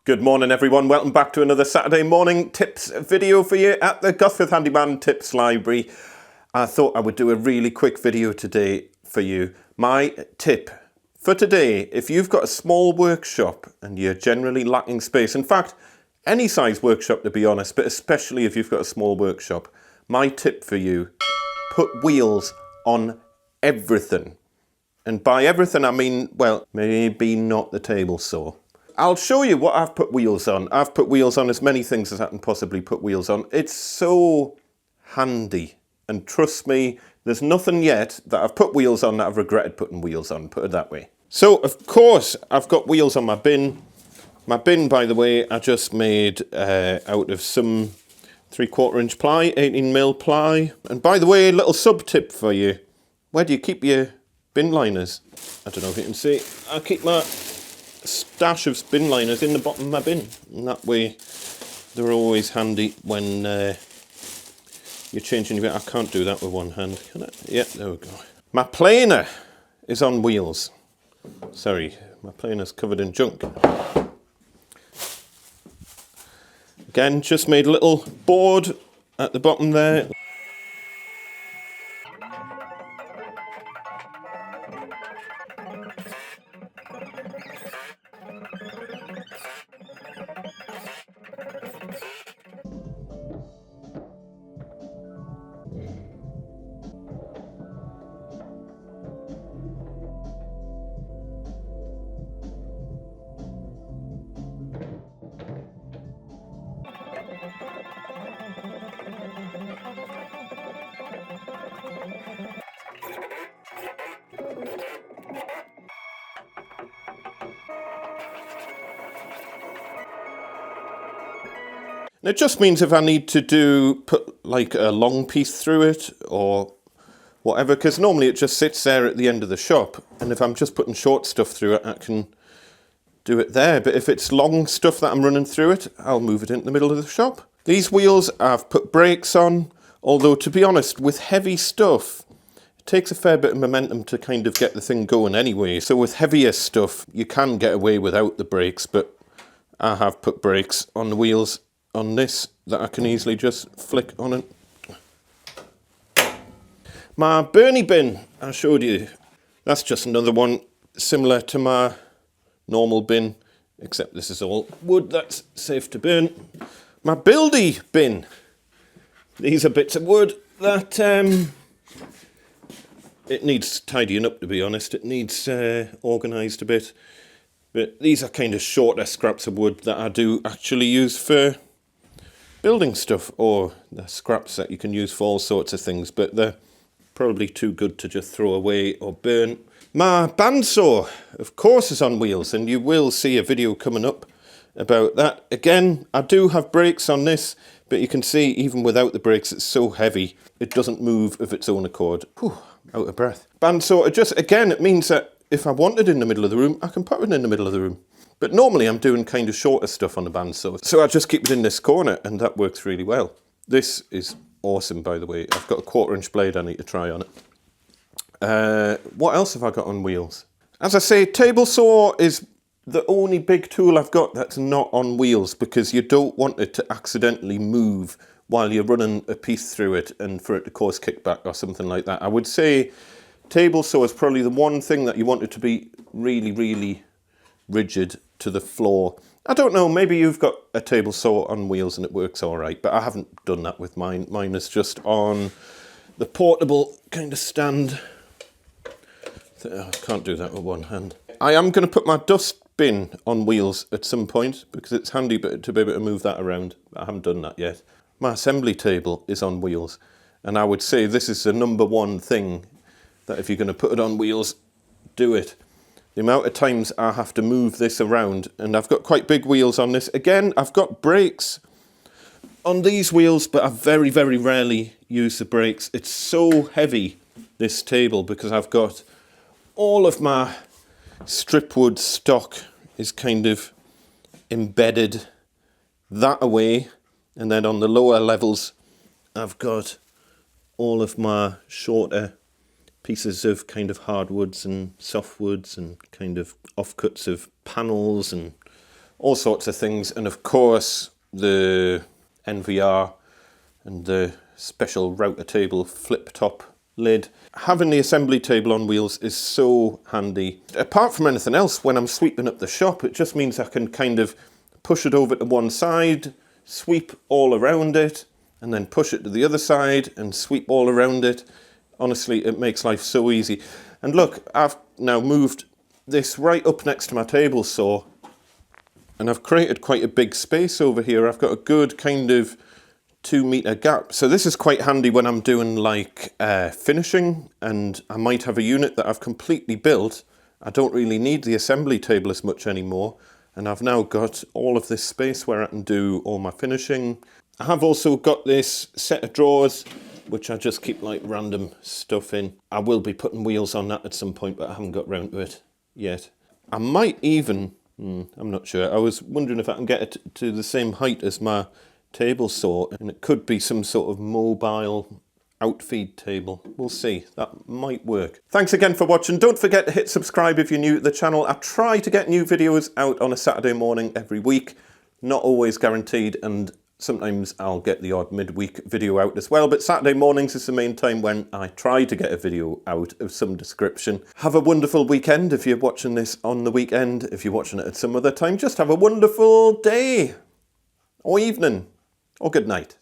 Good morning everyone, welcome back to another Saturday morning tips video for you at the Gosforth Handyman Tips Library. I thought I would do a really quick video today for you. My tip for today, if you've got a small workshop and you're generally lacking space, in fact any size workshop to be honest, but especially if you've got a small workshop, my tip for you, put wheels on everything. And by everything I mean, well, maybe not the table saw. I'll show you what I've put wheels on. I've put wheels on as many things as I can possibly put wheels on. It's so handy. And trust me, there's nothing yet that I've put wheels on that I've regretted putting wheels on, put it that way. So, of course, I've got wheels on my bin. My bin, by the way, I just made out of some 3/4 inch ply, 18mm ply. And by the way, a little sub tip for you. Where do you keep your bin liners? I don't know if you can see. I keep my stash of bin liners in the bottom of my bin, and that way they're always handy when you're changing your bin. I can't do that with one hand, can I? Yeah, there we go. My planer is on wheels. Sorry, my planer's covered in junk. Again, just made a little board at the bottom there. It just means if I need to put like a long piece through it or whatever, because normally it just sits there at the end of the shop, and if I'm just putting short stuff through it, I can do it there. But if it's long stuff that I'm running through it, I'll move it into the middle of the shop. These wheels, I've put brakes on, although to be honest, with heavy stuff, it takes a fair bit of momentum to kind of get the thing going anyway. So with heavier stuff, you can get away without the brakes, but I have put brakes on the wheels on this that I can easily just flick on it. My Bernie bin I showed you, that's just another one similar to my normal bin, except this is all wood, that's safe to burn. My buildy bin, these are bits of wood that it needs tidying up, to be honest. It needs organised a bit, but these are kind of shorter scraps of wood that I do actually use for building stuff, or the scraps that you can use for all sorts of things, but they're probably too good to just throw away or burn. My bandsaw, of course, is on wheels, and you will see a video coming up about that. Again, I do have brakes on this, but you can see even without the brakes, it's so heavy, it doesn't move of its own accord. Whew, out of breath. Bandsaw, it means that if I want it in the middle of the room, I can put it in the middle of the room. But normally I'm doing kind of shorter stuff on the bandsaw, so I just keep it in this corner, and that works really well. This is awesome, by the way. I've got a 1/4 inch blade I need to try on it. What else have I got on wheels? As I say, table saw is the only big tool I've got that's not on wheels, because you don't want it to accidentally move while you're running a piece through it and for it to cause kickback or something like that. I would say table saw is probably the one thing that you want it to be really, really rigid to the floor. I don't know, maybe you've got a table saw on wheels and it works all right, but I haven't done that with mine. Mine is just on the portable kind of stand. I can't do that with one hand. I am going to put my dust bin on wheels at some point, because it's handy to be able to move that around. I haven't done that yet. My assembly table is on wheels, and I would say this is the #1 thing that if you're going to put it on wheels, do it. The amount of times I have to move this around, and I've got quite big wheels on this. Again, I've got brakes on these wheels, but I very, very rarely use the brakes. It's so heavy, this table, because I've got all of my strip wood stock is kind of embedded that away, and then on the lower levels I've got all of my shorter pieces of kind of hardwoods and softwoods and kind of offcuts of panels and all sorts of things, and of course the NVR and the special router table flip top lid. Having the assembly table on wheels is so handy. Apart from anything else, when I'm sweeping up the shop, it just means I can kind of push it over to one side, sweep all around it, and then push it to the other side and sweep all around it. Honestly, it makes life so easy. And look, I've now moved this right up next to my table saw, and I've created quite a big space over here. I've got a good kind of 2 meter gap. So this is quite handy when I'm doing like finishing, and I might have a unit that I've completely built. I don't really need the assembly table as much anymore. And I've now got all of this space where I can do all my finishing. I have also got this set of drawers, which I just keep like random stuff in. I will be putting wheels on that at some point, but I haven't got round to it yet. I might even, I'm not sure. I was wondering if I can get it to the same height as my table saw, and it could be some sort of mobile outfeed table. We'll see. That might work. Thanks again for watching. Don't forget to hit subscribe if you're new to the channel. I try to get new videos out on a Saturday morning every week. Not always guaranteed, and sometimes I'll get the odd midweek video out as well, but Saturday mornings is the main time when I try to get a video out of some description. Have a wonderful weekend if you're watching this on the weekend. If you're watching it at some other time, just have a wonderful day or evening or good night.